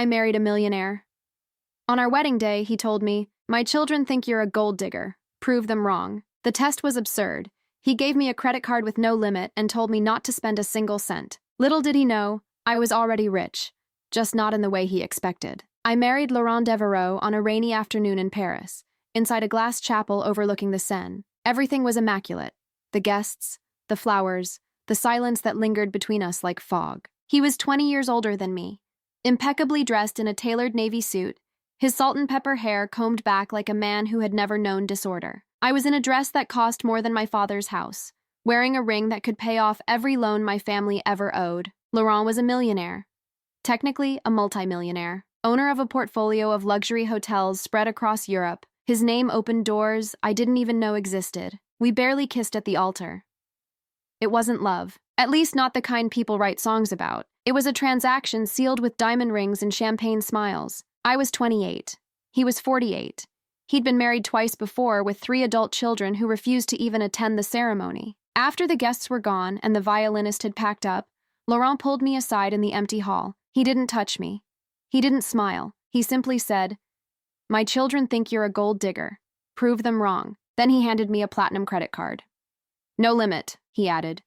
I married a millionaire. On our wedding day, he told me, "My children think you're a gold digger. Prove them wrong." The test was absurd. He gave me a credit card with no limit and told me not to spend a single cent. Little did he know, I was already rich, just not in the way he expected. I married Laurent Devereaux on a rainy afternoon in Paris, inside a glass chapel overlooking the Seine. Everything was immaculate. The guests, the flowers, the silence that lingered between us like fog. He was 20 years older than me, impeccably dressed in a tailored navy suit, his salt and pepper hair combed back like a man who had never known disorder. I was in a dress that cost more than my father's house, wearing a ring that could pay off every loan my family ever owed. Laurent was a millionaire. Technically, a multimillionaire. Owner of a portfolio of luxury hotels spread across Europe. His name opened doors I didn't even know existed. We barely kissed at the altar. It wasn't love. At least not the kind people write songs about. It was a transaction sealed with diamond rings and champagne smiles. I was 28. He was 48. He'd been married twice before with 3 adult children who refused to even attend the ceremony. After the guests were gone and the violinist had packed up, Laurent pulled me aside in the empty hall. He didn't touch me. He didn't smile. He simply said, "My children think you're a gold digger. Prove them wrong." Then he handed me a platinum credit card. "No limit," he added,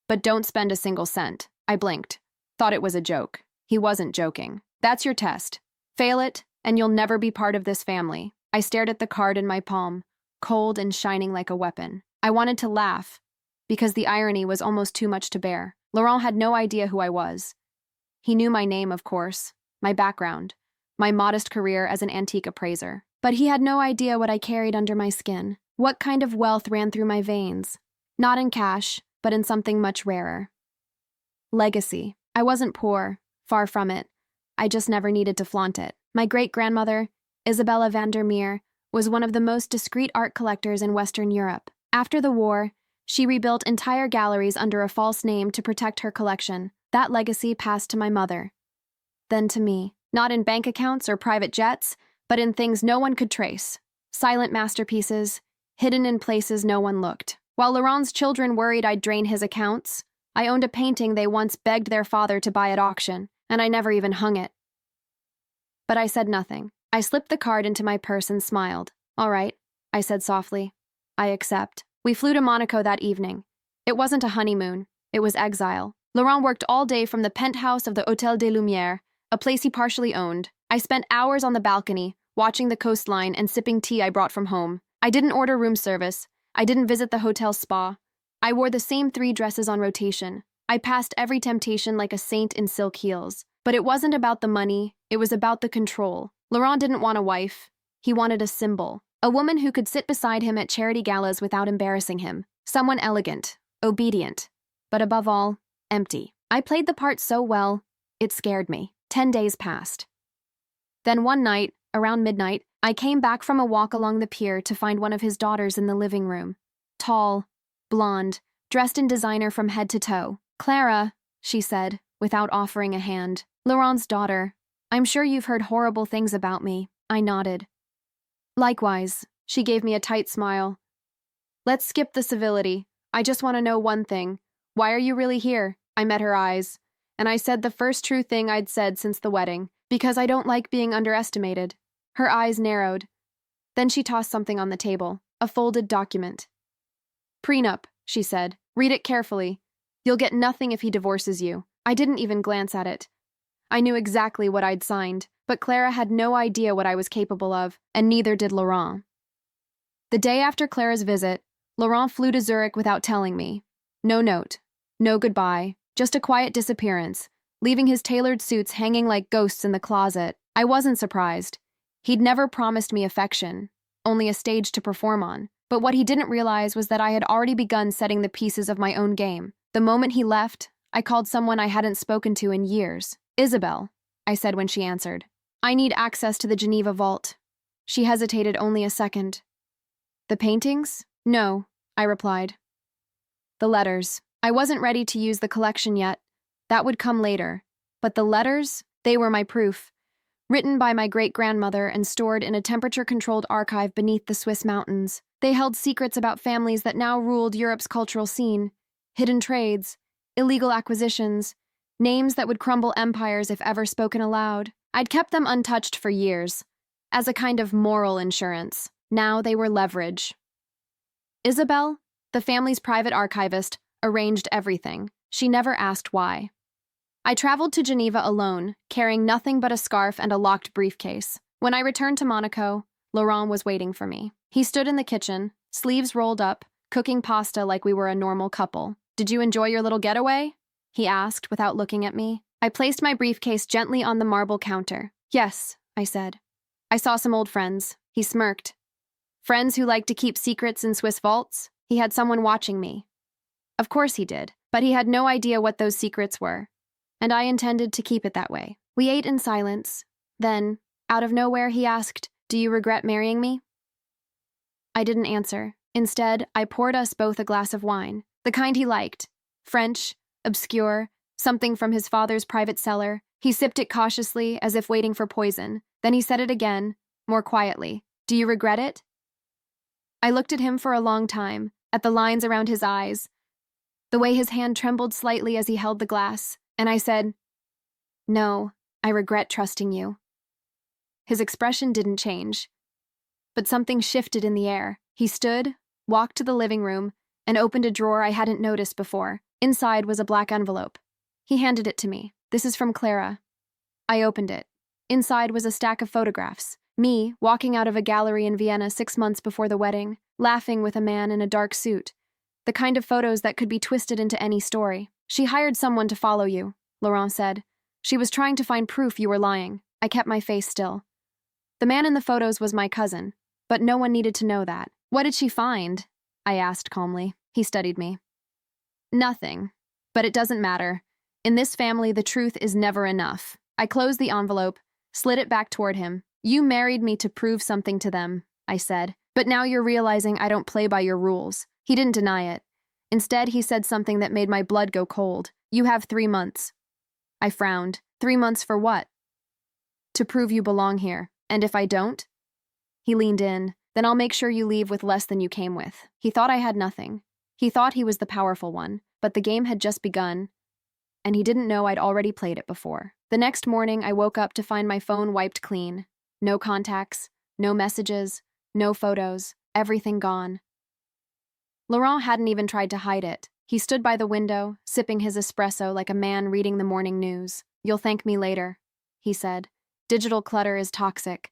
"but don't spend a single cent." I blinked. Thought it was a joke. He wasn't joking. "That's your test. Fail it, and you'll never be part of this family." I stared at the card in my palm, cold and shining like a weapon. I wanted to laugh, because the irony was almost too much to bear. Laurent had no idea who I was. He knew my name, of course, my background, my modest career as an antique appraiser. But he had no idea what I carried under my skin, what kind of wealth ran through my veins. Not in cash, but in something much rarer. Legacy. I wasn't poor, far from it. I just never needed to flaunt it. My great-grandmother, Isabella van der Meer, was one of the most discreet art collectors in Western Europe. After the war, she rebuilt entire galleries under a false name to protect her collection. That legacy passed to my mother. Then to me. Not in bank accounts or private jets, but in things no one could trace. Silent masterpieces, hidden in places no one looked. While Laurent's children worried I'd drain his accounts, I owned a painting they once begged their father to buy at auction, and I never even hung it. But I said nothing. I slipped the card into my purse and smiled. "All right," I said softly. "I accept." We flew to Monaco that evening. It wasn't a honeymoon. It was exile. Laurent worked all day from the penthouse of the Hôtel des Lumières, a place he partially owned. I spent hours on the balcony, watching the coastline and sipping tea I brought from home. I didn't order room service. I didn't visit the hotel spa. I wore the same 3 dresses on rotation. I passed every temptation like a saint in silk heels. But it wasn't about the money, it was about the control. Laurent didn't want a wife. He wanted a symbol. A woman who could sit beside him at charity galas without embarrassing him. Someone elegant, obedient, but above all, empty. I played the part so well, it scared me. 10 days passed. Then one night, around midnight, I came back from a walk along the pier to find one of his daughters in the living room. Tall, blonde, dressed in designer from head to toe. "Clara," she said, without offering a hand. "Laurent's daughter. I'm sure you've heard horrible things about me." I nodded. "Likewise." She gave me a tight smile. "Let's skip the civility. I just want to know one thing. Why are you really here?" I met her eyes, and I said the first true thing I'd said since the wedding, because I don't like being underestimated. Her eyes narrowed. Then she tossed something on the table, a folded document. "Prenup," she said. "Read it carefully. You'll get nothing if he divorces you." I didn't even glance at it. I knew exactly what I'd signed, but Clara had no idea what I was capable of, and neither did Laurent. The day after Clara's visit, Laurent flew to Zurich without telling me. No note, no goodbye, just a quiet disappearance, leaving his tailored suits hanging like ghosts in the closet. I wasn't surprised. He'd never promised me affection, only a stage to perform on. But what he didn't realize was that I had already begun setting the pieces of my own game. The moment he left, I called someone I hadn't spoken to in years. "Isabel," I said when she answered. "I need access to the Geneva vault." She hesitated only a second. "The paintings?" "No," I replied. "The letters. I wasn't ready to use the collection yet. That would come later. But the letters, they were my proof. Written by my great-grandmother and stored in a temperature-controlled archive beneath the Swiss mountains. They held secrets about families that now ruled Europe's cultural scene. Hidden trades, illegal acquisitions, names that would crumble empires if ever spoken aloud. I'd kept them untouched for years, as a kind of moral insurance. Now they were leverage. Isabel, the family's private archivist, arranged everything. She never asked why. I traveled to Geneva alone, carrying nothing but a scarf and a locked briefcase. When I returned to Monaco, Laurent was waiting for me. He stood in the kitchen, sleeves rolled up, cooking pasta like we were a normal couple. "Did you enjoy your little getaway?" he asked without looking at me. I placed my briefcase gently on the marble counter. "Yes," I said. "I saw some old friends." He smirked. "Friends who like to keep secrets in Swiss vaults?" He had someone watching me. Of course he did, but he had no idea what those secrets were, and I intended to keep it that way. We ate in silence. Then, out of nowhere, he asked, "Do you regret marrying me?" I didn't answer. Instead, I poured us both a glass of wine, the kind he liked. French, obscure, something from his father's private cellar. He sipped it cautiously, as if waiting for poison. Then he said it again, more quietly. "Do you regret it?" I looked at him for a long time, at the lines around his eyes, the way his hand trembled slightly as he held the glass, and I said, "No, I regret trusting you." His expression didn't change, but something shifted in the air. He stood, walked to the living room, and opened a drawer I hadn't noticed before. Inside was a black envelope. He handed it to me. "This is from Clara." I opened it. Inside was a stack of photographs. Me, walking out of a gallery in Vienna 6 months before the wedding, laughing with a man in a dark suit. The kind of photos that could be twisted into any story. "She hired someone to follow you," Laurent said. "She was trying to find proof you were lying." I kept my face still. The man in the photos was my cousin, but no one needed to know that. "What did she find?" I asked calmly. He studied me. "Nothing. But it doesn't matter. In this family, the truth is never enough." I closed the envelope, slid it back toward him. "You married me to prove something to them," I said. "But now you're realizing I don't play by your rules." He didn't deny it. Instead, he said something that made my blood go cold. "You have 3 months." I frowned. 3 months for what? "To prove you belong here. And if I don't?" He leaned in. "Then I'll make sure you leave with less than you came with." He thought I had nothing. He thought he was the powerful one, but the game had just begun, and he didn't know I'd already played it before. The next morning, I woke up to find my phone wiped clean. No contacts, no messages, no photos, everything gone. Laurent hadn't even tried to hide it. He stood by the window, sipping his espresso like a man reading the morning news. "You'll thank me later," he said. "Digital clutter is toxic."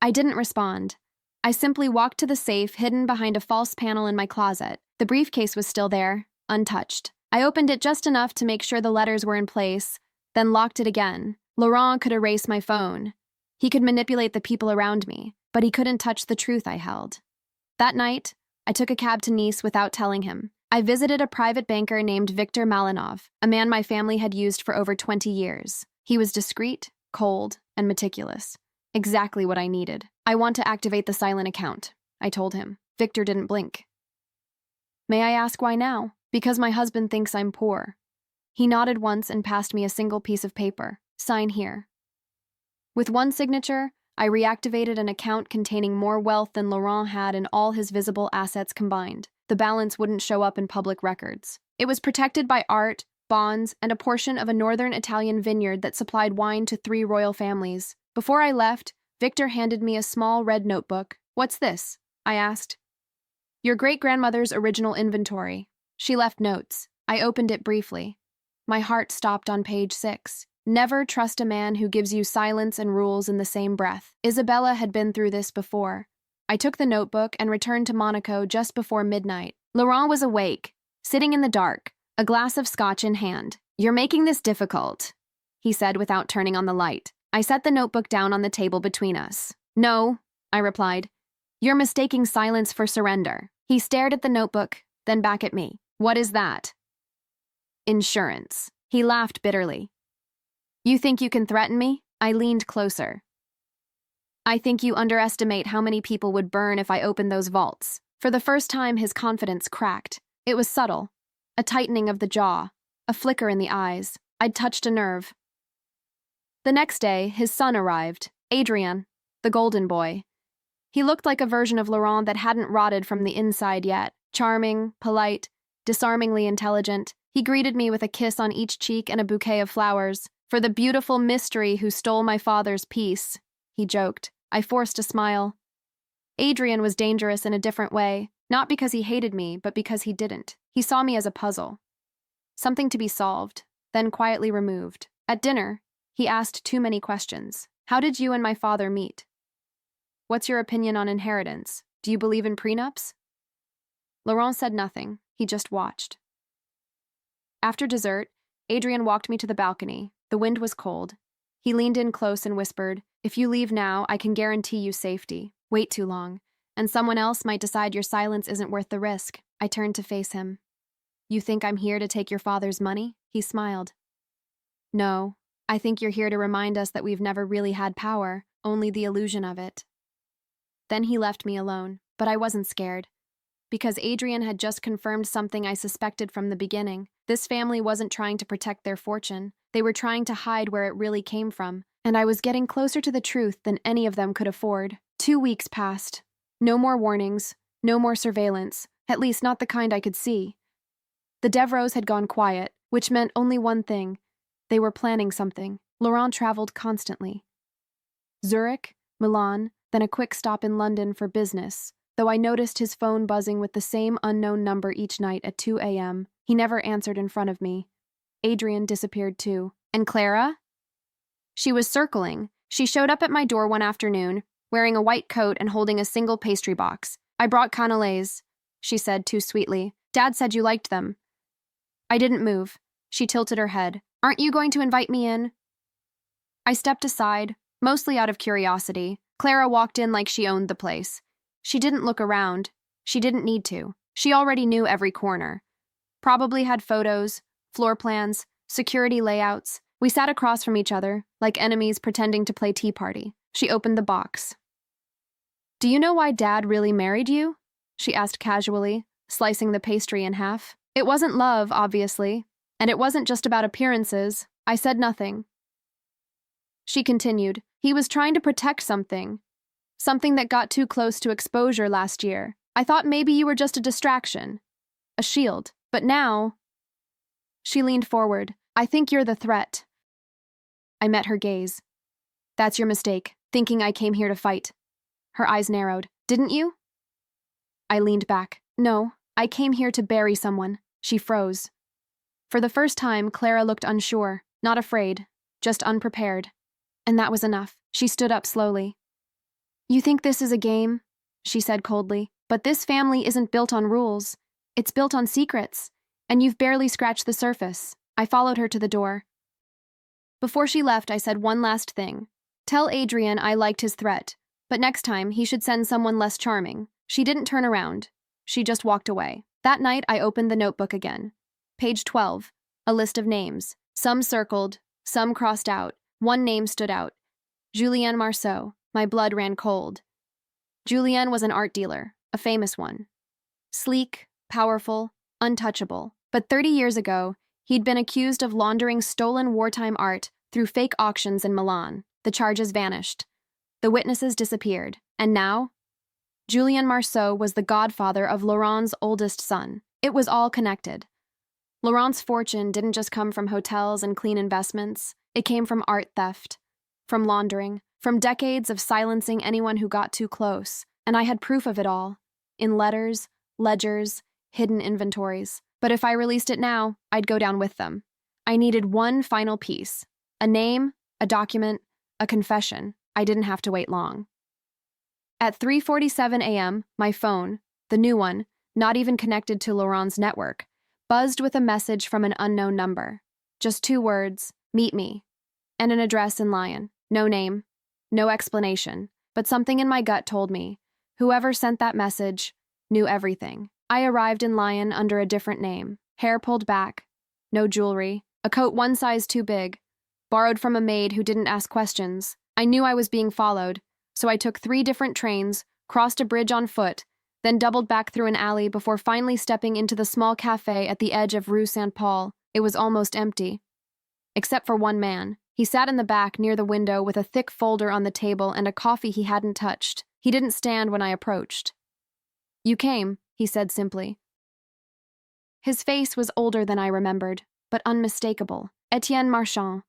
I didn't respond. I simply walked to the safe hidden behind a false panel in my closet. The briefcase was still there, untouched. I opened it just enough to make sure the letters were in place, then locked it again. Laurent could erase my phone. He could manipulate the people around me, but he couldn't touch the truth I held. That night, I took a cab to Nice without telling him. I visited a private banker named Victor Malinov, a man my family had used for over 20 years. He was discreet, cold, and meticulous. Exactly what I needed. "I want to activate the silent account," I told him. Victor didn't blink. "May I ask why now?" "Because my husband thinks I'm poor." He nodded once and passed me a single piece of paper. "Sign here." With one signature, I reactivated an account containing more wealth than Laurent had in all his visible assets combined. The balance wouldn't show up in public records. It was protected by art, bonds, and a portion of a northern Italian vineyard that supplied wine to 3 royal families. Before I left, Victor handed me a small red notebook. "What's this?" I asked. "Your great-grandmother's original inventory." She left notes. I opened it briefly. My heart stopped on page 6. "Never trust a man who gives you silence and rules in the same breath." Isabella had been through this before. I took the notebook and returned to Monaco just before midnight. Laurent was awake, sitting in the dark, a glass of scotch in hand. "You're making this difficult," he said without turning on the light. I set the notebook down on the table between us. "No," I replied. "You're mistaking silence for surrender." He stared at the notebook, then back at me. "What is that?" "Insurance." He laughed bitterly. "You think you can threaten me?" I leaned closer. "I think you underestimate how many people would burn if I opened those vaults." For the first time, his confidence cracked. It was subtle. A tightening of the jaw, a flicker in the eyes. I'd touched a nerve. The next day, his son arrived, Adrien, the golden boy. He looked like a version of Laurent that hadn't rotted from the inside yet. Charming, polite, disarmingly intelligent. He greeted me with a kiss on each cheek and a bouquet of flowers. For the beautiful mystery who stole my father's peace, he joked. I forced a smile. Adrian was dangerous in a different way, not because he hated me, but because he didn't. He saw me as a puzzle. Something to be solved, then quietly removed. At dinner, he asked too many questions. How did you and my father meet? What's your opinion on inheritance? Do you believe in prenups? Laurent said nothing. He just watched. After dessert, Adrian walked me to the balcony. The wind was cold. He leaned in close and whispered, "If you leave now, I can guarantee you safety. Wait too long, and someone else might decide your silence isn't worth the risk." I turned to face him. "You think I'm here to take your father's money?" He smiled. "No, I think you're here to remind us that we've never really had power, only the illusion of it." Then he left me alone, but I wasn't scared. Because Adrian had just confirmed something I suspected from the beginning. This family wasn't trying to protect their fortune. They were trying to hide where it really came from, and I was getting closer to the truth than any of them could afford. 2 weeks passed. No more warnings, no more surveillance, at least not the kind I could see. The Devros had gone quiet, which meant only one thing. They were planning something. Laurent traveled constantly. Zurich, Milan, then a quick stop in London for business. Though I noticed his phone buzzing with the same unknown number each night at 2 a.m., he never answered in front of me. Adrian disappeared too. And Clara? She was circling. She showed up at my door one afternoon, wearing a white coat and holding a single pastry box. "I brought cannelés," she said too sweetly. "Dad said you liked them." I didn't move. She tilted her head. "Aren't you going to invite me in?" I stepped aside, mostly out of curiosity. Clara walked in like she owned the place. She didn't look around. She didn't need to. She already knew every corner. Probably had photos, floor plans, security layouts. We sat across from each other, like enemies pretending to play tea party. She opened the box. "Do you know why Dad really married you?" she asked casually, slicing the pastry in half. "It wasn't love, obviously, and it wasn't just about appearances." I said nothing. She continued, "He was trying to protect something. Something that got too close to exposure last year. I thought maybe you were just a distraction. A shield. But now..." She leaned forward. "I think you're the threat." I met her gaze. "That's your mistake, thinking I came here to fight." Her eyes narrowed. "Didn't you?" I leaned back. "No, I came here to bury someone." She froze. For the first time, Clara looked unsure, not afraid, just unprepared. And that was enough. She stood up slowly. "You think this is a game?" she said coldly. "But this family isn't built on rules. It's built on secrets, and you've barely scratched the surface." I followed her to the door. Before she left, I said one last thing. "Tell Adrian I liked his threat, but next time he should send someone less charming." She didn't turn around. She just walked away. That night, I opened the notebook again. Page 12, a list of names. Some circled, some crossed out. One name stood out. Julien Marceau. My blood ran cold. Julien was an art dealer, a famous one. Sleek, powerful, untouchable. But 30 years ago, he'd been accused of laundering stolen wartime art through fake auctions in Milan. The charges vanished. The witnesses disappeared. And now, Julien Marceau was the godfather of Laurent's oldest son. It was all connected. Laurent's fortune didn't just come from hotels and clean investments. It came from art theft, from laundering, from decades of silencing anyone who got too close. And I had proof of it all, in letters, ledgers, hidden inventories. But if I released it now, I'd go down with them. I needed one final piece. A name, a document, a confession. I didn't have to wait long. At 3:47 a.m., my phone, the new one, not even connected to Laurent's network, buzzed with a message from an unknown number. Just 2 words, "Meet me," and an address in Lyon. No name, no explanation, but something in my gut told me, whoever sent that message knew everything. I arrived in Lyon under a different name, hair pulled back, no jewelry, a coat 1 size too big, borrowed from a maid who didn't ask questions. I knew I was being followed, so I took 3 different trains, crossed a bridge on foot, then doubled back through an alley before finally stepping into the small cafe at the edge of Rue Saint-Paul. It was almost empty. Except for one man. He sat in the back near the window with a thick folder on the table and a coffee he hadn't touched. He didn't stand when I approached. "You came," he said simply. His face was older than I remembered, but unmistakable. Etienne Marchand,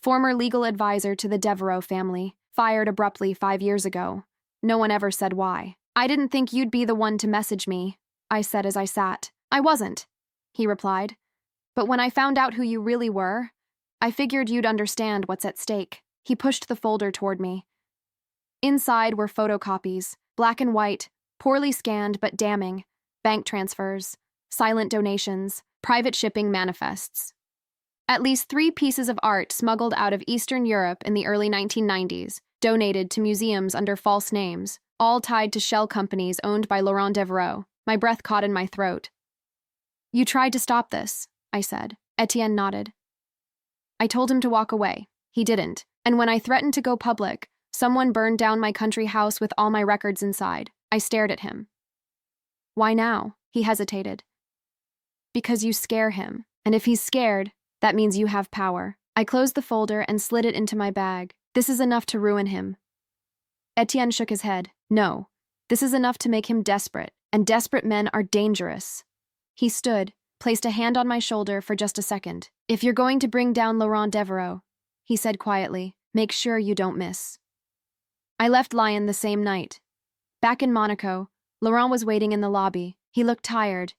Former legal advisor to the Devereaux family, fired abruptly 5 years ago. No one ever said why. I didn't think you'd be the one to message me, I said as I sat. I wasn't, he replied. But when I found out who you really were, I figured you'd understand what's at stake. He pushed the folder toward me. Inside were photocopies, black and white, poorly scanned but damning, bank transfers, silent donations, private shipping manifests. At least 3 pieces of art smuggled out of Eastern Europe in the early 1990s, donated to museums under false names, all tied to shell companies owned by Laurent Devereaux. My breath caught in my throat. You tried to stop this, I said. Etienne nodded. I told him to walk away. He didn't. And when I threatened to go public, someone burned down my country house with all my records inside. I stared at him. Why now? He hesitated. Because you scare him. And if he's scared, that means you have power. I closed the folder and slid it into my bag. This is enough to ruin him. Etienne shook his head. No, this is enough to make him desperate, and desperate men are dangerous. He stood, placed a hand on my shoulder for just a second. If you're going to bring down Laurent Devereaux, he said quietly, make sure you don't miss. I left Lyon the same night. Back in Monaco, Laurent was waiting in the lobby. He looked tired,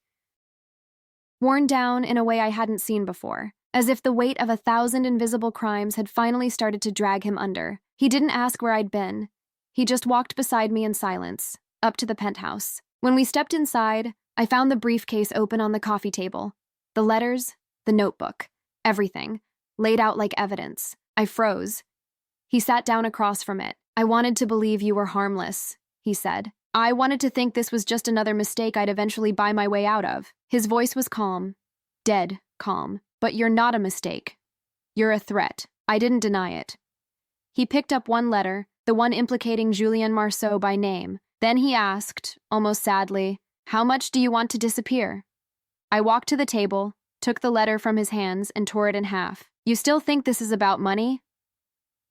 worn down in a way I hadn't seen before, as if the weight of 1,000 invisible crimes had finally started to drag him under. He didn't ask where I'd been. He just walked beside me in silence, up to the penthouse. When we stepped inside, I found the briefcase open on the coffee table. The letters, the notebook, everything, laid out like evidence. I froze. He sat down across from it. I wanted to believe you were harmless, he said. I wanted to think this was just another mistake I'd eventually buy my way out of. His voice was calm, dead calm. But you're not a mistake. You're a threat. I didn't deny it. He picked up one letter, the one implicating Julien Marceau by name. Then he asked, almost sadly, how much do you want to disappear? I walked to the table, took the letter from his hands, and tore it in half. You still think this is about money?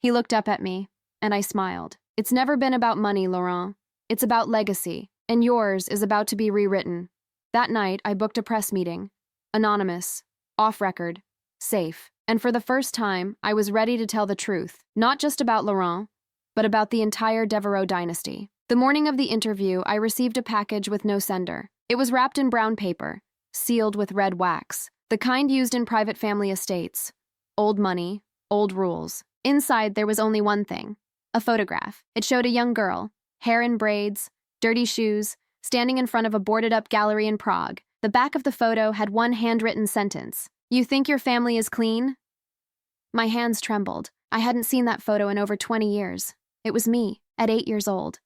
He looked up at me, and I smiled. It's never been about money, Laurent. It's about legacy, and yours is about to be rewritten. That night, I booked a press meeting. Anonymous. Off record, safe, and for the first time, I was ready to tell the truth, not just about Laurent, but about the entire Devereaux dynasty. The morning of the interview, I received a package with no sender. It was wrapped in brown paper, sealed with red wax, the kind used in private family estates. Old money, old rules. Inside, there was only one thing, a photograph. It showed a young girl, hair in braids, dirty shoes, standing in front of a boarded-up gallery in Prague. The back of the photo had one handwritten sentence. You think your family is clean? My hands trembled. I hadn't seen that photo in over 20 years. It was me, at 8 years old.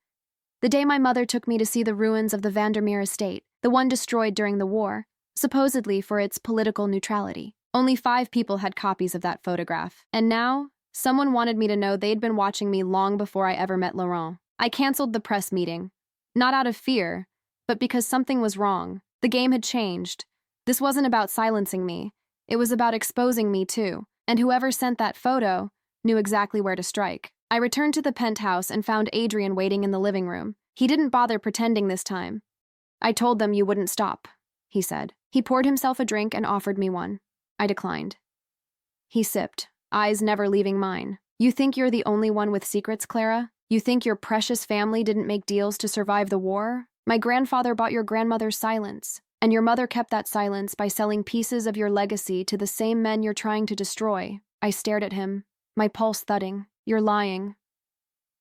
The day my mother took me to see the ruins of the Vandermeer estate, the one destroyed during the war, supposedly for its political neutrality. Only 5 people had copies of that photograph. And now, someone wanted me to know they'd been watching me long before I ever met Laurent. I canceled the press meeting. Not out of fear, but because something was wrong. The game had changed. This wasn't about silencing me. It was about exposing me too, and whoever sent that photo knew exactly where to strike. I returned to the penthouse and found Adrien waiting in the living room. He didn't bother pretending this time. I told them you wouldn't stop, he said. He poured himself a drink and offered me one. I declined. He sipped, eyes never leaving mine. You think you're the only one with secrets, Clara? You think your precious family didn't make deals to survive the war? My grandfather bought your grandmother's silence, and your mother kept that silence by selling pieces of your legacy to the same men you're trying to destroy. I stared at him, my pulse thudding. You're lying.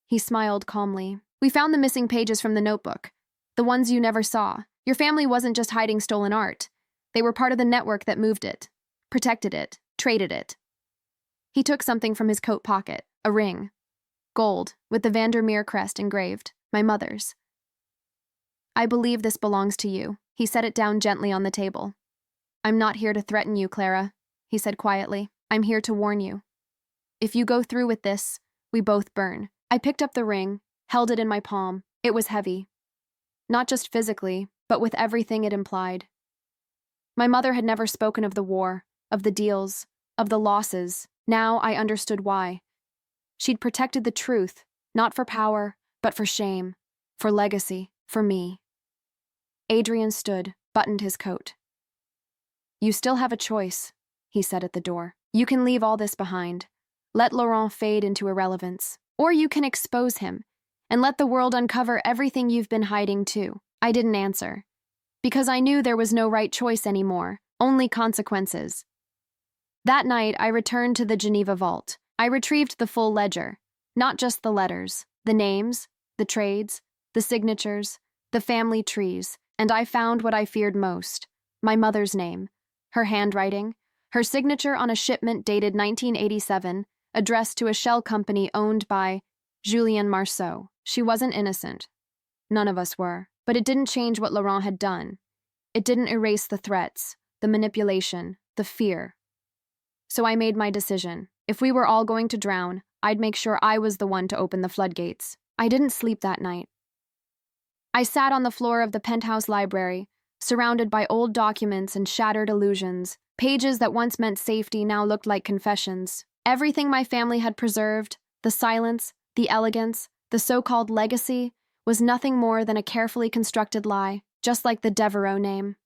He smiled calmly. We found the missing pages from the notebook, the ones you never saw. Your family wasn't just hiding stolen art. They were part of the network that moved it, protected it, traded it. He took something from his coat pocket, a ring. Gold, with the Vandermeer crest engraved, my mother's. I believe this belongs to you. He set it down gently on the table. I'm not here to threaten you, Clara, he said quietly. I'm here to warn you. If you go through with this, we both burn. I picked up the ring, held it in my palm. It was heavy. Not just physically, but with everything it implied. My mother had never spoken of the war, of the deals, of the losses. Now I understood why. She'd protected the truth, not for power, but for shame, for legacy, for me. Adrien stood, buttoned his coat. You still have a choice, he said at the door. You can leave all this behind, Let Laurent fade into irrelevance. Or you can expose him and let the world uncover everything you've been hiding too. I didn't answer, because I knew there was no right choice anymore, only consequences. That night, I returned to the Geneva vault. I retrieved the full ledger, not just the letters, the names, the trades, the signatures, the family trees, and I found what I feared most: my mother's name, her handwriting, her signature on a shipment dated 1987, addressed to a shell company owned by Julien Marceau. She wasn't innocent. None of us were. But it didn't change what Laurent had done. It didn't erase the threats, the manipulation, the fear. So I made my decision. If we were all going to drown, I'd make sure I was the one to open the floodgates. I didn't sleep that night. I sat on the floor of the penthouse library, surrounded by old documents and shattered illusions. Pages that once meant safety now looked like confessions. Everything my family had preserved, the silence, the elegance, the so-called legacy, was nothing more than a carefully constructed lie, just like the Devereaux name.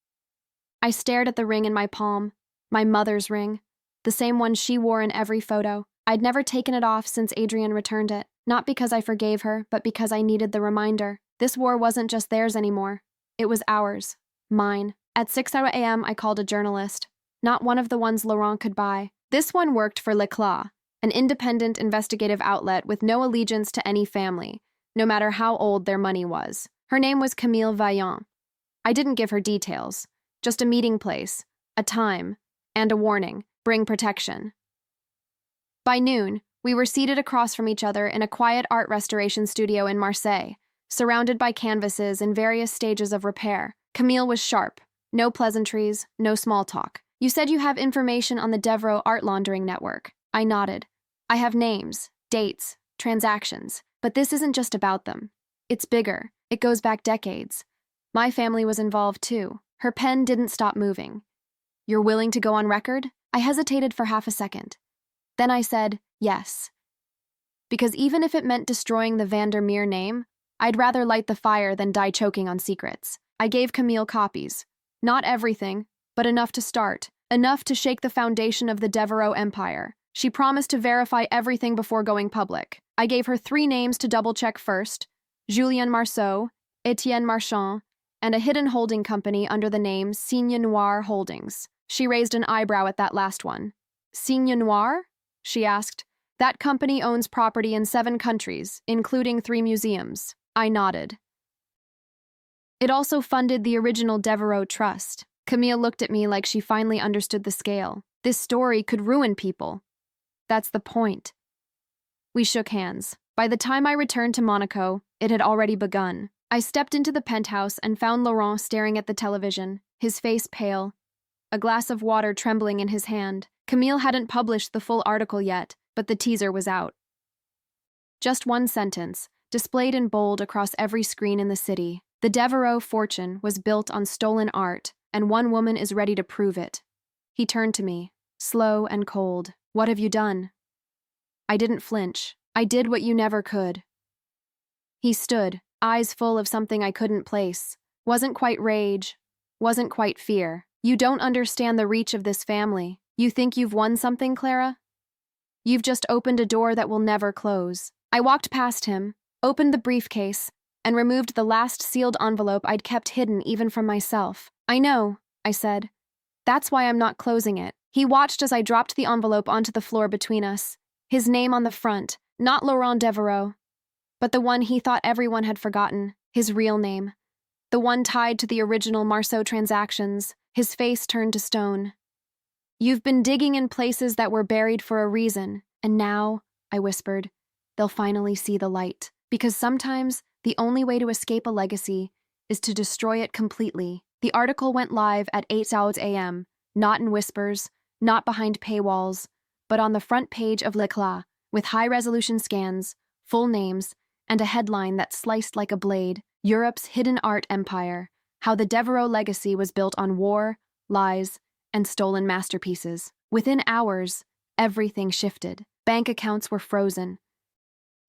I stared at the ring in my palm, my mother's ring, the same one she wore in every photo. I'd never taken it off since Adrienne returned it, not because I forgave her, but because I needed the reminder. This war wasn't just theirs anymore. It was ours, mine. At 6 a.m., I called a journalist, not one of the ones Laurent could buy. This one worked for L'Éclat, an independent investigative outlet with no allegiance to any family, no matter how old their money was. Her name was Camille Vaillant. I didn't give her details, just a meeting place, a time, and a warning: bring protection. By noon, we were seated across from each other in a quiet art restoration studio in Marseille, surrounded by canvases in various stages of repair. Camille was sharp. No pleasantries, no small talk. You said you have information on the Devereaux art laundering network. I nodded. I have names, dates, transactions. But this isn't just about them. It's bigger. It goes back decades. My family was involved too. Her pen didn't stop moving. You're willing to go on record? I hesitated for half a second. Then I said, yes. Because even if it meant destroying the Vandermeer name, I'd rather light the fire than die choking on secrets. I gave Camille copies. Not everything, but enough to start. Enough to shake the foundation of the Devereaux empire. She promised to verify everything before going public. I gave her 3 names to double-check first: Julien Marceau, Etienne Marchand, and a hidden holding company under the name Signe Noir Holdings. She raised an eyebrow at that last one. Signe Noir? She asked. That company owns property in 7 countries, including 3 museums. I nodded. It also funded the original Devereaux Trust. Camille looked at me like she finally understood the scale. This story could ruin people. That's the point. We shook hands. By the time I returned to Monaco, it had already begun. I stepped into the penthouse and found Laurent staring at the television, his face pale, a glass of water trembling in his hand. Camille hadn't published the full article yet, but the teaser was out. Just one sentence, displayed in bold across every screen in the city. The Devereaux fortune was built on stolen art, and one woman is ready to prove it. He turned to me, slow and cold. What have you done? I didn't flinch. I did what you never could. He stood, eyes full of something I couldn't place. Wasn't quite rage, wasn't quite fear. You don't understand the reach of this family. You think you've won something, Clara? You've just opened a door that will never close. I walked past him, opened the briefcase, and removed the last sealed envelope I'd kept hidden even from myself. I know, I said. That's why I'm not closing it. He watched as I dropped the envelope onto the floor between us. His name on the front, not Laurent Devereaux, but the one he thought everyone had forgotten, his real name. The one tied to the original Marceau transactions. His face turned to stone. You've been digging in places that were buried for a reason, and now, I whispered, they'll finally see the light. Because sometimes, the only way to escape a legacy is to destroy it completely. The article went live at 8 a.m., not in whispers, not behind paywalls, but on the front page of L'Éclat, with high-resolution scans, full names, and a headline that sliced like a blade: Europe's hidden art empire, how the Devereaux legacy was built on war, lies, and stolen masterpieces. Within hours, everything shifted. Bank accounts were frozen.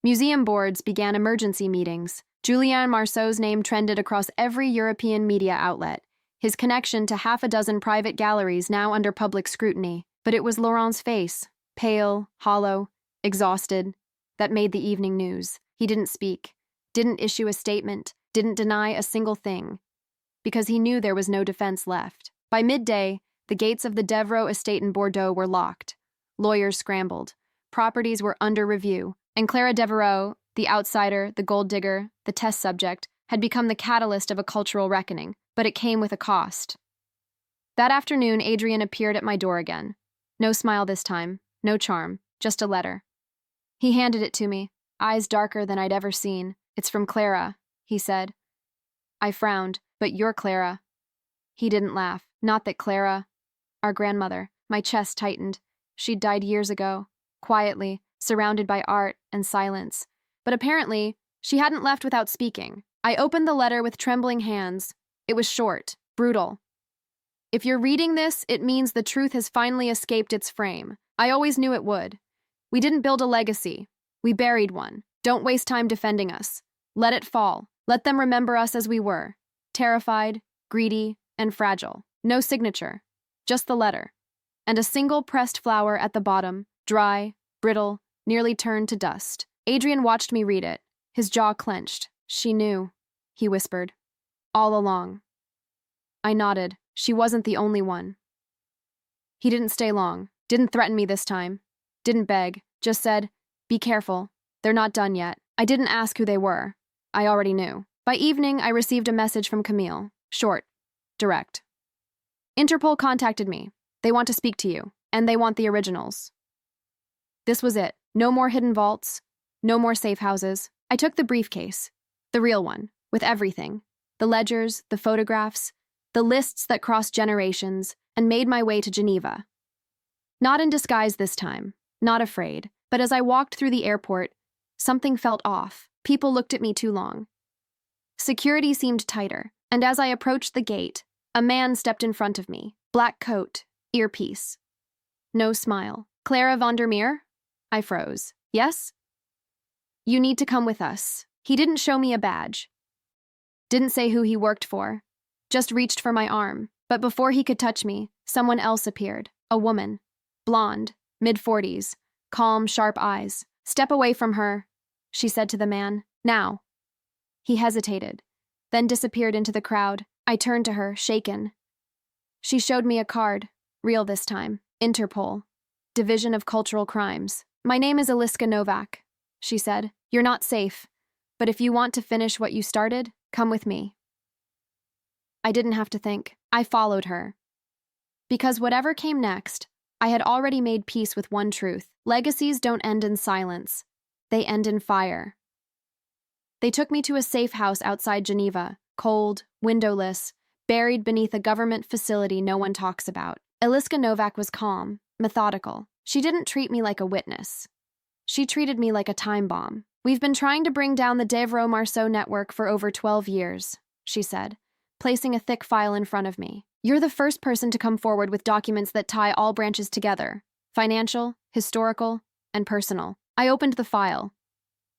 Museum boards began emergency meetings. Julien Marceau's name trended across every European media outlet, his connection to half a dozen private galleries now under public scrutiny. But it was Laurent's face, pale, hollow, exhausted. That made the evening news. He didn't speak, didn't issue a statement, didn't deny a single thing, because he knew there was no defense left. By midday, the gates of the Devo estate in Bordeaux were locked. Lawyers scrambled. Properties were under review, and Clara Devereaux, the outsider, the gold digger, the test subject, had become the catalyst of a cultural reckoning, but it came with a cost. That afternoon, Adrian appeared at my door again. No smile this time, no charm, just a letter. He handed it to me, eyes darker than I'd ever seen. "It's from Clara," he said. I frowned. "But you're Clara." He didn't laugh. "Not that Clara." "Our grandmother." My chest tightened. She'd died years ago, quietly, surrounded by art and silence. But apparently, she hadn't left without speaking. I opened the letter with trembling hands. It was short, brutal. "If you're reading this, it means the truth has finally escaped its frame. I always knew it would. We didn't build a legacy. We buried one. Don't waste time defending us. Let it fall. Let them remember us as we were. Terrified, greedy, and fragile. No signature. Just the letter. And a single pressed flower at the bottom, dry, brittle, nearly turned to dust." Adrian watched me read it. His jaw clenched. "She knew," he whispered. "All along." I nodded. She wasn't the only one. He didn't stay long. Didn't threaten me this time. Didn't beg. Just said, "Be careful. They're not done yet." I didn't ask who they were. I already knew. By evening, I received a message from Camille. Short. Direct. "Interpol contacted me. They want to speak to you. And they want the originals." This was it. No more hidden vaults. No more safe houses. I took the briefcase. The real one. With everything. The ledgers, the photographs, the lists that crossed generations, and made my way to Geneva. Not in disguise this time. Not afraid. But as I walked through the airport, something felt off. People looked at me too long. Security seemed tighter, and as I approached the gate, a man stepped in front of me. Black coat, earpiece. No smile. "Clara Vandermeer?" I froze. "Yes?" "You need to come with us." He didn't show me a badge. Didn't say who he worked for. Just reached for my arm. But before he could touch me, someone else appeared. A woman. Blonde, mid-40s, calm, sharp eyes. "Step away from her," she said to the man. "Now." He hesitated, then disappeared into the crowd. I turned to her, shaken. She showed me a card, real this time. Interpol, Division of Cultural Crimes. "My name is Eliska Novak," she said. "You're not safe, but if you want to finish what you started, come with me." I didn't have to think. I followed her. Because whatever came next, I had already made peace with one truth. Legacies don't end in silence. They end in fire. They took me to a safe house outside Geneva, cold, windowless, buried beneath a government facility no one talks about. Eliska Novak was calm, methodical. She didn't treat me like a witness. She treated me like a time bomb. "We've been trying to bring down the Devereux-Marceau network for over 12 years, she said, placing a thick file in front of me. "You're the first person to come forward with documents that tie all branches together, financial, historical, and personal." I opened the file.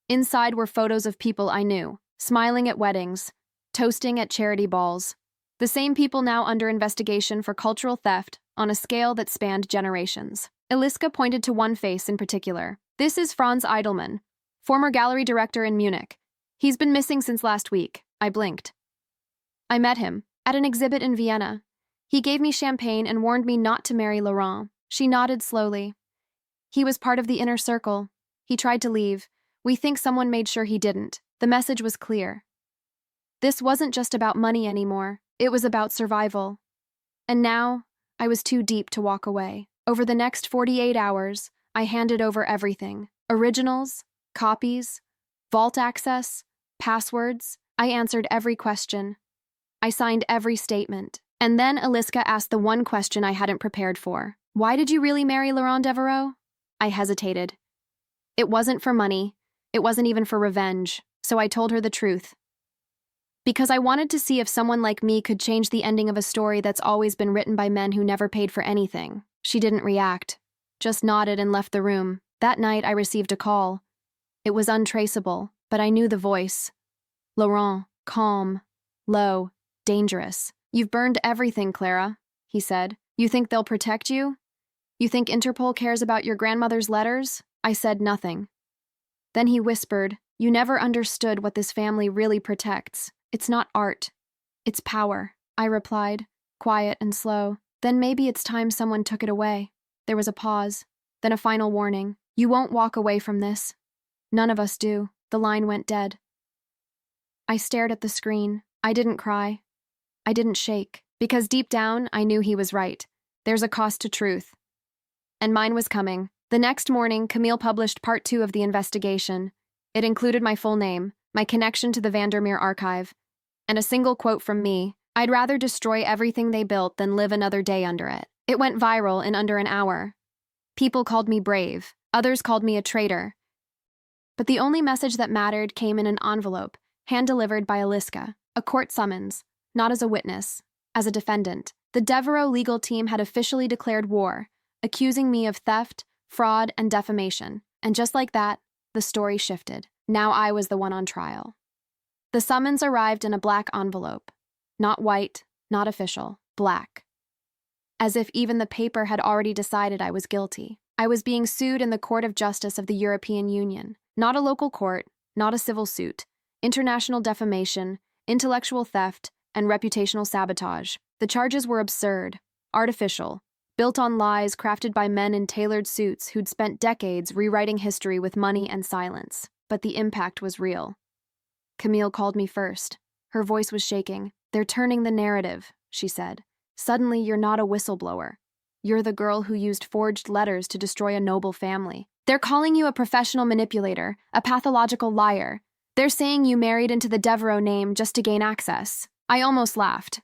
Inside were photos of people I knew, smiling at weddings, toasting at charity balls. The same people now under investigation for cultural theft on a scale that spanned generations. Eliska pointed to one face in particular. "This is Franz Eidelmann, former gallery director in Munich. He's been missing since last week." I blinked. "I met him at an exhibit in Vienna. He gave me champagne and warned me not to marry Laurent." She nodded slowly. "He was part of the inner circle. He tried to leave. We think someone made sure he didn't." The message was clear. This wasn't just about money anymore. It was about survival. And now, I was too deep to walk away. Over the next 48 hours, I handed over everything. Originals, copies, vault access, passwords. I answered every question. I signed every statement. And then Eliska asked the one question I hadn't prepared for. "Why did you really marry Laurent Devereaux?" I hesitated. It wasn't for money. It wasn't even for revenge. So I told her the truth. Because I wanted to see if someone like me could change the ending of a story that's always been written by men who never paid for anything. She didn't react, just nodded and left the room. That night I received a call. It was untraceable, but I knew the voice. Laurent, calm, low, dangerous. "You've burned everything, Clara," he said. "You think they'll protect you? You think Interpol cares about your grandmother's letters?" I said nothing. Then he whispered, "You never understood what this family really protects. It's not art. It's power." I replied, quiet and slow. "Then maybe it's time someone took it away." There was a pause, then a final warning. "You won't walk away from this." "None of us do." The line went dead. I stared at the screen. I didn't cry. I didn't shake. Because deep down, I knew he was right. There's a cost to truth. And mine was coming. The next morning, Camille published part 2 of the investigation. It included my full name, my connection to the Vandermeer archive, and a single quote from me: "I'd rather destroy everything they built than live another day under it." It went viral in under an hour. People called me brave. Others called me a traitor. But the only message that mattered came in an envelope, hand-delivered by Aliska. A court summons, not as a witness, as a defendant. The Devereaux legal team had officially declared war, accusing me of theft, fraud, and defamation. And just like that, the story shifted. Now I was the one on trial. The summons arrived in a black envelope. Not white, not official, black. As if even the paper had already decided I was guilty. I was being sued in the Court of Justice of the European Union. Not a local court, not a civil suit. International defamation, intellectual theft, and reputational sabotage. The charges were absurd, artificial, built on lies crafted by men in tailored suits who'd spent decades rewriting history with money and silence. But the impact was real. Camille called me first. Her voice was shaking. "They're turning the narrative," she said. "Suddenly you're not a whistleblower. You're the girl who used forged letters to destroy a noble family. They're calling you a professional manipulator, a pathological liar. They're saying you married into the Devereaux name just to gain access." I almost laughed.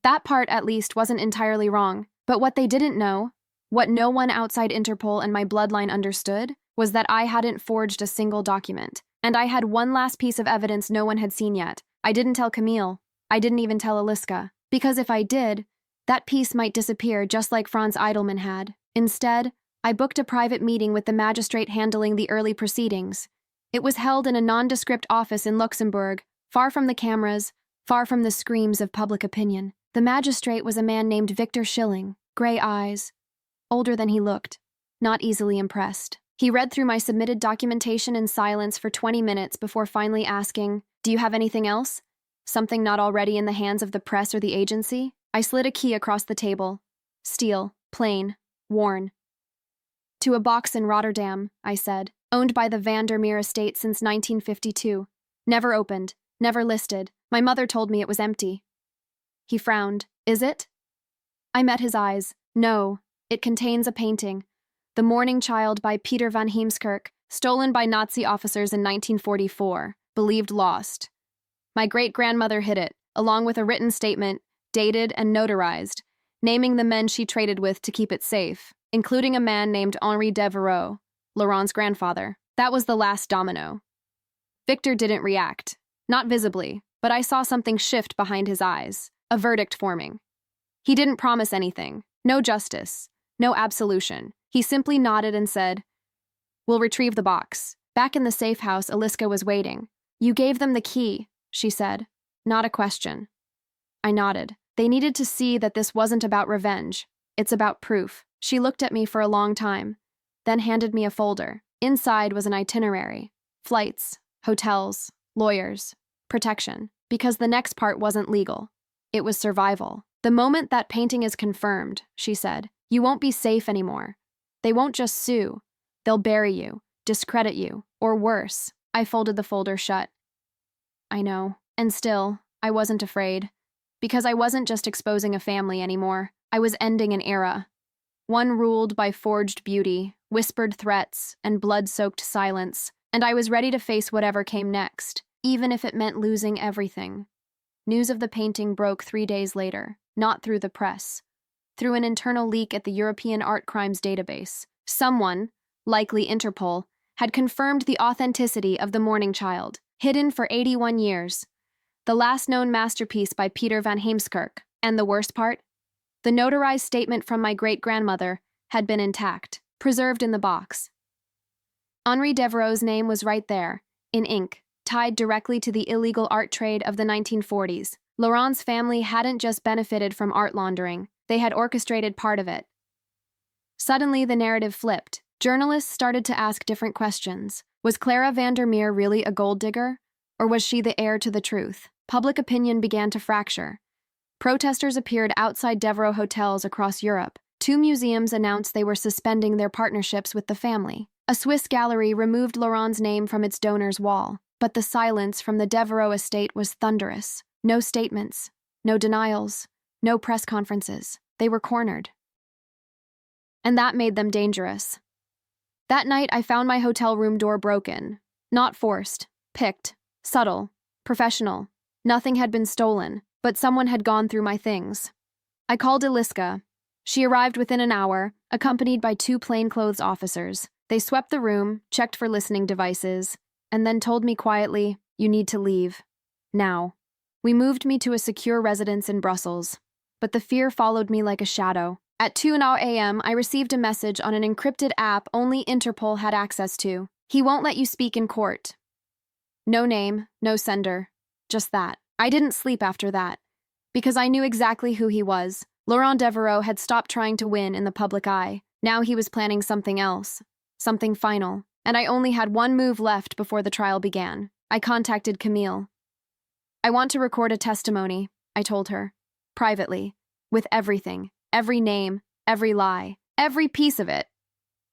That part, at least, wasn't entirely wrong. But what they didn't know, what no one outside Interpol and my bloodline understood, was that I hadn't forged a single document. And I had one last piece of evidence no one had seen yet. I didn't tell Camille. I didn't even tell Aliska. Because if I did, that piece might disappear just like Franz Eidelman had. Instead, I booked a private meeting with the magistrate handling the early proceedings. It was held in a nondescript office in Luxembourg, far from the cameras, far from the screams of public opinion. The magistrate was a man named Victor Schilling, gray eyes, older than he looked, not easily impressed. He read through my submitted documentation in silence for 20 minutes before finally asking, "Do you have anything else? Something not already in the hands of the press or the agency?" I slid a key across the table. "Steel, plain, worn." "To a box in Rotterdam," I said, "owned by the Vandermeer estate since 1952. Never opened, never listed. My mother told me it was empty." He frowned. "Is it?" I met his eyes. "No, it contains a painting. The Morning Child by Peter van Heemskerk, stolen by Nazi officers in 1944, believed lost. My great-grandmother hid it, along with a written statement, dated and notarized, naming the men she traded with to keep it safe, including a man named Henri Devereaux, Laurent's grandfather. That was the last domino." Victor didn't react. Not visibly, but I saw something shift behind his eyes, a verdict forming. He didn't promise anything. No justice. No absolution. He simply nodded and said, "We'll retrieve the box." Back in the safe house, Aliska was waiting. "You gave them the key," she said. Not a question. I nodded. They needed to see that this wasn't about revenge. It's about proof. She looked at me for a long time, then handed me a folder. Inside was an itinerary. Flights, hotels, lawyers, protection. Because the next part wasn't legal. It was survival. "The moment that painting is confirmed," she said, "you won't be safe anymore. They won't just sue. They'll bury you, discredit you, or worse." I folded the folder shut. I know. And still, I wasn't afraid. Because I wasn't just exposing a family anymore. I was ending an era. One ruled by forged beauty, whispered threats, and blood-soaked silence. And I was ready to face whatever came next, even if it meant losing everything. News of the painting broke 3 days later, not through the press, through an internal leak at the European Art Crimes database. Someone, likely Interpol, had confirmed the authenticity of The Morning Child, hidden for 81 years. The last known masterpiece by Peter van Heemskerk. And the worst part? The notarized statement from my great-grandmother had been intact, preserved in the box. Henri Devereaux's name was right there, in ink, tied directly to the illegal art trade of the 1940s. Laurent's family hadn't just benefited from art laundering, they had orchestrated part of it. Suddenly the narrative flipped. Journalists started to ask different questions. Was Clara Vandermeer really a gold digger? Or was she the heir to the truth? Public opinion began to fracture. Protesters appeared outside Devereux hotels across Europe. 2 museums announced they were suspending their partnerships with the family. A Swiss gallery removed Laurent's name from its donor's wall. But the silence from the Devereux estate was thunderous. No statements, no denials, no press conferences. They were cornered. And that made them dangerous. That night, I found my hotel room door broken. Not forced, picked, subtle, professional. Nothing had been stolen, but someone had gone through my things. I called Eliska. She arrived within an hour, accompanied by 2 plainclothes officers. They swept the room, checked for listening devices, and then told me quietly, "You need to leave. Now." We moved me to a secure residence in Brussels, but the fear followed me like a shadow. At 2 a.m., I received a message on an encrypted app only Interpol had access to. "He won't let you speak in court." No name, no sender, just that. I didn't sleep after that, because I knew exactly who he was. Laurent Devereux had stopped trying to win in the public eye. Now he was planning something else, something final, and I only had one move left before the trial began. I contacted Camille. "I want to record a testimony," I told her, privately, with everything, every name, every lie, every piece of it.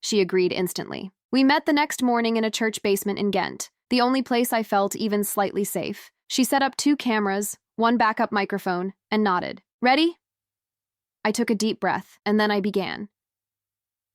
She agreed instantly. We met the next morning in a church basement in Ghent, the only place I felt even slightly safe. She set up 2 cameras, 1 backup microphone, and nodded. "Ready?" I took a deep breath, and then I began.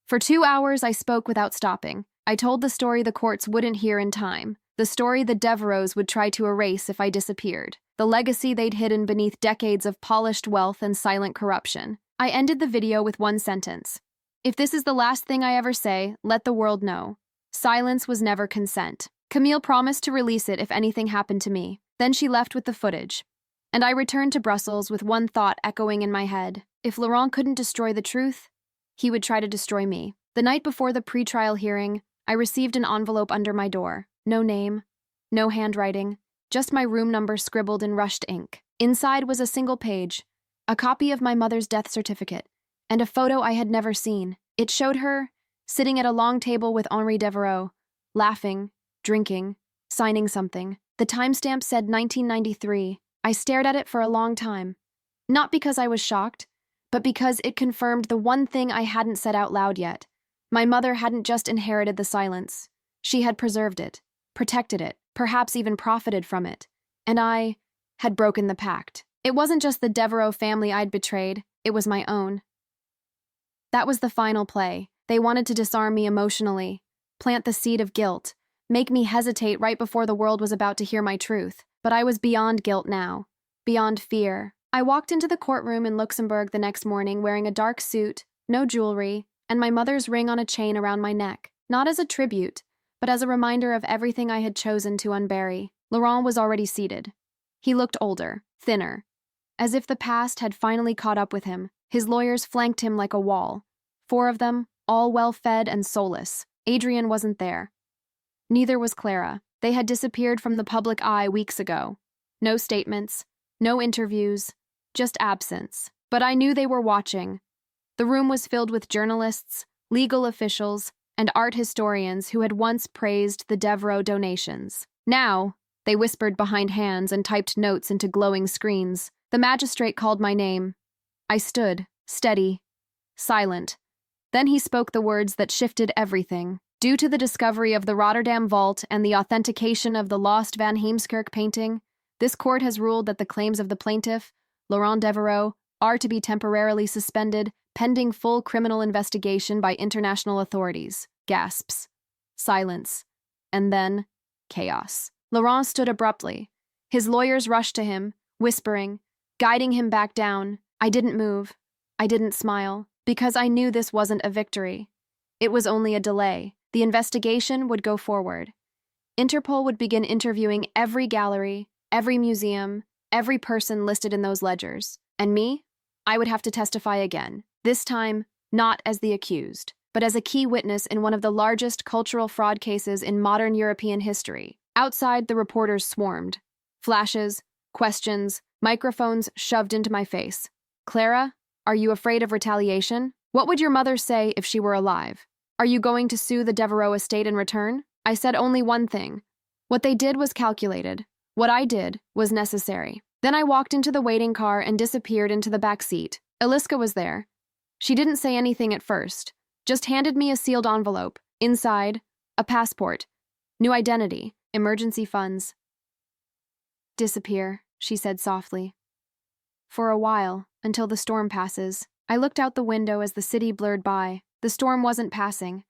For 2 hours, I spoke without stopping. I told the story the courts wouldn't hear in time, the story the Devereux would try to erase if I disappeared, the legacy they'd hidden beneath decades of polished wealth and silent corruption. I ended the video with 1 sentence. "If this is the last thing I ever say, let the world know. Silence was never consent." Camille promised to release it if anything happened to me. Then she left with the footage. And I returned to Brussels with one thought echoing in my head. If Laurent couldn't destroy the truth, he would try to destroy me. The night before the pre-trial hearing, I received an envelope under my door. No name, no handwriting, just my room number scribbled in rushed ink. Inside was a single page, a copy of my mother's death certificate, and a photo I had never seen. It showed her sitting at a long table with Henri Devereux, laughing, drinking, signing something. The timestamp said 1993. I stared at it for a long time. Not because I was shocked, but because it confirmed the one thing I hadn't said out loud yet. My mother hadn't just inherited the silence. She had preserved it, protected it, perhaps even profited from it. And I had broken the pact. It wasn't just the Devereux family I'd betrayed, it was my own. That was the final play. They wanted to disarm me emotionally, plant the seed of guilt, make me hesitate right before the world was about to hear my truth. But I was beyond guilt now, beyond fear. I walked into the courtroom in Luxembourg the next morning wearing a dark suit, no jewelry, and my mother's ring on a chain around my neck, not as a tribute, but as a reminder of everything I had chosen to unbury. Laurent was already seated. He looked older, thinner, as if the past had finally caught up with him. His lawyers flanked him like a wall, 4 of them, all well-fed and soulless. Adrian wasn't there. Neither was Clara. They had disappeared from the public eye weeks ago. No statements, no interviews, just absence. But I knew they were watching. The room was filled with journalists, legal officials, and art historians who had once praised the Devereux donations. Now, they whispered behind hands and typed notes into glowing screens. The magistrate called my name. I stood, steady, silent. Then he spoke the words that shifted everything. Due to the discovery of the Rotterdam vault and the authentication of the lost Van Heemskerk painting, this court has ruled that the claims of the plaintiff, Laurent Devereux, are to be temporarily suspended pending full criminal investigation by international authorities. Gasps. Silence. And then, chaos. Laurent stood abruptly. His lawyers rushed to him, whispering, guiding him back down. I didn't move. I didn't smile, because I knew this wasn't a victory. It was only a delay. The investigation would go forward. Interpol would begin interviewing every gallery, every museum, every person listed in those ledgers. And me? I would have to testify again. This time, not as the accused, but as a key witness in one of the largest cultural fraud cases in modern European history. Outside, the reporters swarmed. Flashes, questions, microphones shoved into my face. Clara, are you afraid of retaliation? What would your mother say if she were alive? Are you going to sue the Devereaux estate in return? I said only one thing. What they did was calculated. What I did was necessary. Then I walked into the waiting car and disappeared into the back seat. Eliska was there. She didn't say anything at first, just handed me a sealed envelope. Inside, a passport, new identity, emergency funds. Disappear, she said softly. For a while, until the storm passes. I looked out the window as the city blurred by. The storm wasn't passing.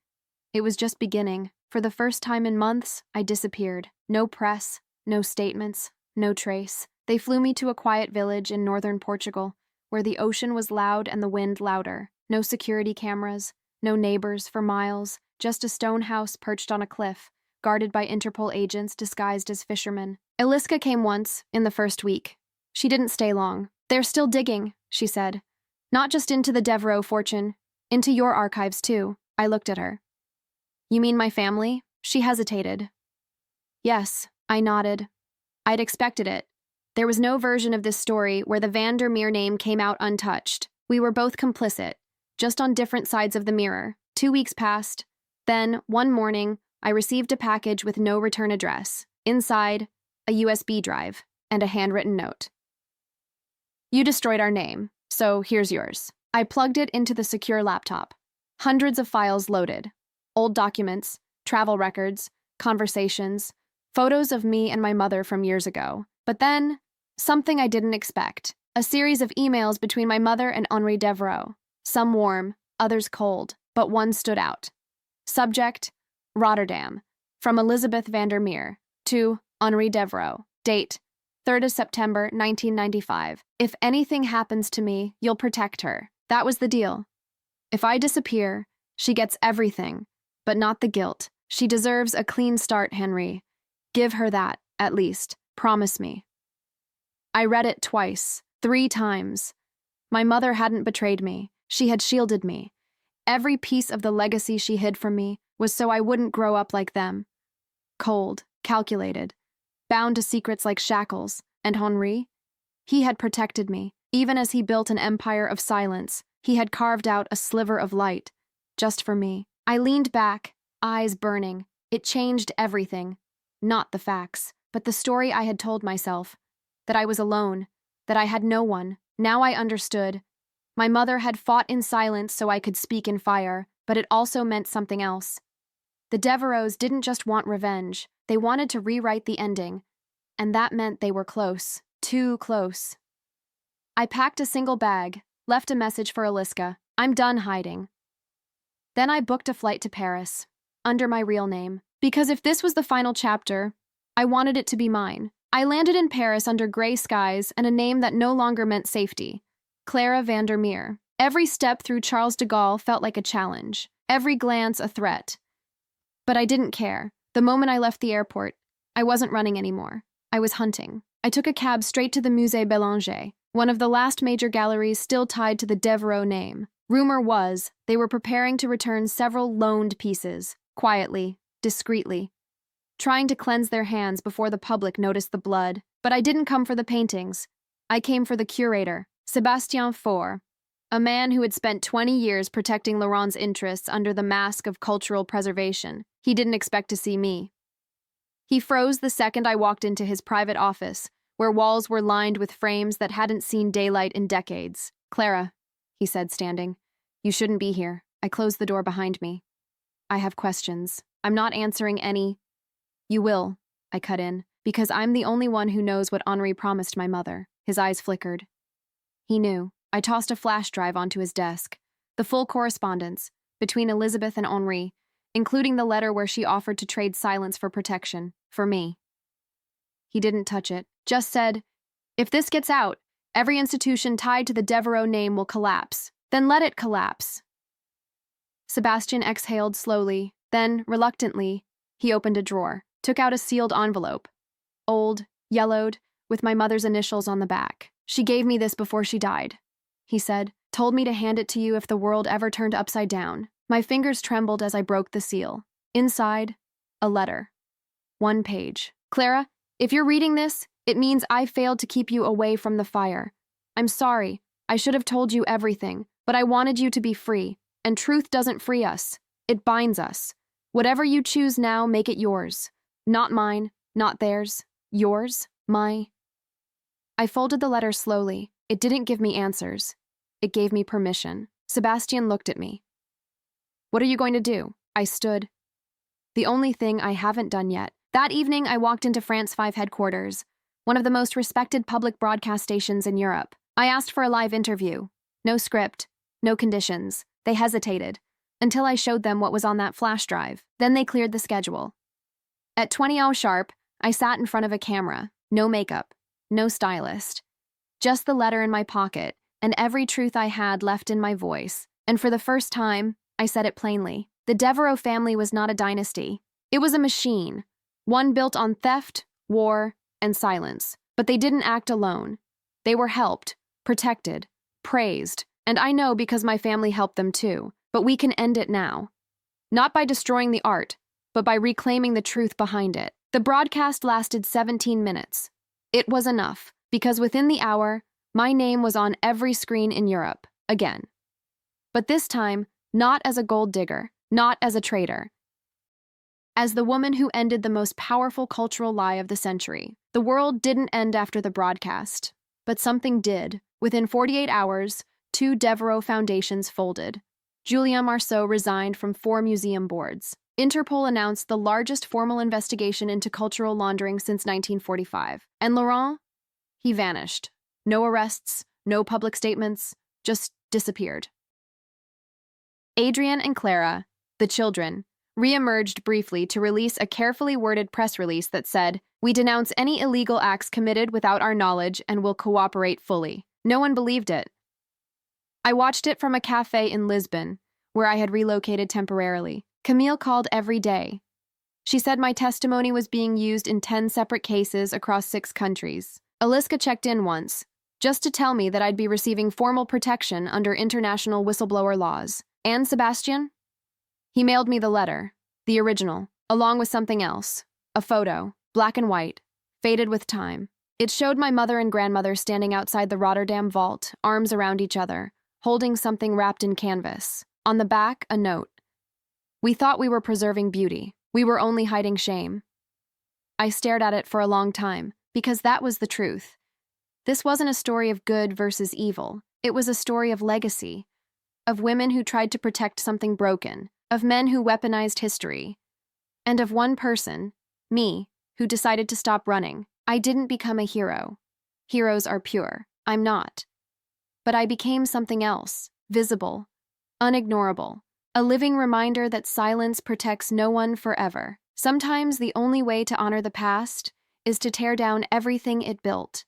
It was just beginning. For the first time in months, I disappeared. No press, no statements, no trace. They flew me to a quiet village in northern Portugal, where the ocean was loud and the wind louder. No security cameras, no neighbors for miles, just a stone house perched on a cliff, guarded by Interpol agents disguised as fishermen. Eliska came once, in the first week. She didn't stay long. They're still digging, she said. Not just into the Devereaux fortune, into your archives too. I looked at her. You mean my family? She hesitated. Yes, I nodded. I'd expected it. There was no version of this story where the Vandermeer name came out untouched. We were both complicit, just on different sides of the mirror. 2 weeks passed. Then, one morning, I received a package with no return address. Inside, a USB drive and a handwritten note. You destroyed our name, so here's yours. I plugged it into the secure laptop. Hundreds of files loaded. Old documents, travel records, conversations, photos of me and my mother from years ago. But then, something I didn't expect. A series of emails between my mother and Henri Devereaux. Some warm, others cold, but one stood out. Subject, Rotterdam. From Elizabeth Vandermeer to Henri Devereaux. Date, 3rd of September, 1995. If anything happens to me, you'll protect her. That was the deal. If I disappear, she gets everything, but not the guilt. She deserves a clean start, Henry. Give her that, at least. Promise me. I read it twice, 3 times. My mother hadn't betrayed me. She had shielded me. Every piece of the legacy she hid from me was so I wouldn't grow up like them. Cold, calculated, bound to secrets like shackles. And Henri? He had protected me. Even as he built an empire of silence, he had carved out a sliver of light, just for me. I leaned back, eyes burning. It changed everything. Not the facts, but the story I had told myself. That I was alone, that I had no one. Now I understood. My mother had fought in silence so I could speak in fire, but it also meant something else. The Devereaux didn't just want revenge, they wanted to rewrite the ending. And that meant they were close, too close. I packed a single bag, left a message for Eliska. I'm done hiding. Then I booked a flight to Paris, under my real name, because if this was the final chapter, I wanted it to be mine. I landed in Paris under gray skies and a name that no longer meant safety. Clara Vandermeer. Every step through Charles de Gaulle felt like a challenge, every glance a threat. But I didn't care. The moment I left the airport, I wasn't running anymore. I was hunting. I took a cab straight to the Musée Bélanger, one of the last major galleries still tied to the Devereaux name. Rumor was they were preparing to return several loaned pieces, quietly, discreetly, trying to cleanse their hands before the public noticed the blood. But I didn't come for the paintings. I came for the curator, Sébastien Faure, a man who had spent 20 years protecting Laurent's interests under the mask of cultural preservation. He didn't expect to see me. He froze the second I walked into his private office, where walls were lined with frames that hadn't seen daylight in decades. Clara, he said, standing, you shouldn't be here. I closed the door behind me. I have questions. I'm not answering any. You will, I cut in, because I'm the only one who knows what Henri promised my mother. His eyes flickered. He knew. I tossed a flash drive onto his desk. The full correspondence, between Elizabeth and Henri, including the letter where she offered to trade silence for protection, for me. He didn't touch it, just said, if this gets out, every institution tied to the Devereaux name will collapse. Then let it collapse. Sebastian exhaled slowly, then, reluctantly, he opened a drawer, took out a sealed envelope. Old, yellowed, with my mother's initials on the back. She gave me this before she died, he said, told me to hand it to you if the world ever turned upside down. My fingers trembled as I broke the seal. Inside, a letter. 1 page. Clara, if you're reading this, it means I failed to keep you away from the fire. I'm sorry. I should have told you everything, but I wanted you to be free, and truth doesn't free us. It binds us. Whatever you choose now, make it yours. Not mine, not theirs. Yours, my. I folded the letter slowly. It didn't give me answers. It gave me permission. Sebastian looked at me. What are you going to do? I stood. The only thing I haven't done yet. That evening, I walked into France 5 headquarters, one of the most respected public broadcast stations in Europe. I asked for a live interview. No script, no conditions. They hesitated, until I showed them what was on that flash drive. Then they cleared the schedule. At 20:00 sharp, I sat in front of a camera. No makeup, no stylist. Just the letter in my pocket, and every truth I had left in my voice. And for the first time, I said it plainly. The Devereaux family was not a dynasty. It was a machine, one built on theft, war, and silence. But they didn't act alone. They were helped, protected, praised, and I know because my family helped them too. But we can end it now. Not by destroying the art, but by reclaiming the truth behind it. The broadcast lasted 17 minutes. It was enough, because within the hour, my name was on every screen in Europe, again. But this time, not as a gold digger, not as a traitor. As the woman who ended the most powerful cultural lie of the century. The world didn't end after the broadcast, but something did. Within 48 hours, 2 Devereaux foundations folded. Julien Marceau resigned from 4 museum boards. Interpol announced the largest formal investigation into cultural laundering since 1945. And Laurent? He vanished. No arrests, no public statements, just disappeared. Adrian and Clara, the children, re-emerged briefly to release a carefully worded press release that said, "We denounce any illegal acts committed without our knowledge and will cooperate fully." No one believed it. I watched it from a cafe in Lisbon, where I had relocated temporarily. Camille called every day. She said my testimony was being used in 10 separate cases across 6 countries. Aliska checked in once, just to tell me that I'd be receiving formal protection under international whistleblower laws. And Sebastian? He mailed me the letter, the original, along with something else. A photo, black and white, faded with time. It showed my mother and grandmother standing outside the Rotterdam vault, arms around each other, holding something wrapped in canvas. On the back, a note. We thought we were preserving beauty. We were only hiding shame. I stared at it for a long time, because that was the truth. This wasn't a story of good versus evil. It was a story of legacy, of women who tried to protect something broken, of men who weaponized history, and of one person, me, who decided to stop running. I didn't become a hero. Heroes are pure. I'm not. But I became something else, visible, unignorable, a living reminder that silence protects no one forever. Sometimes the only way to honor the past is to tear down everything it built.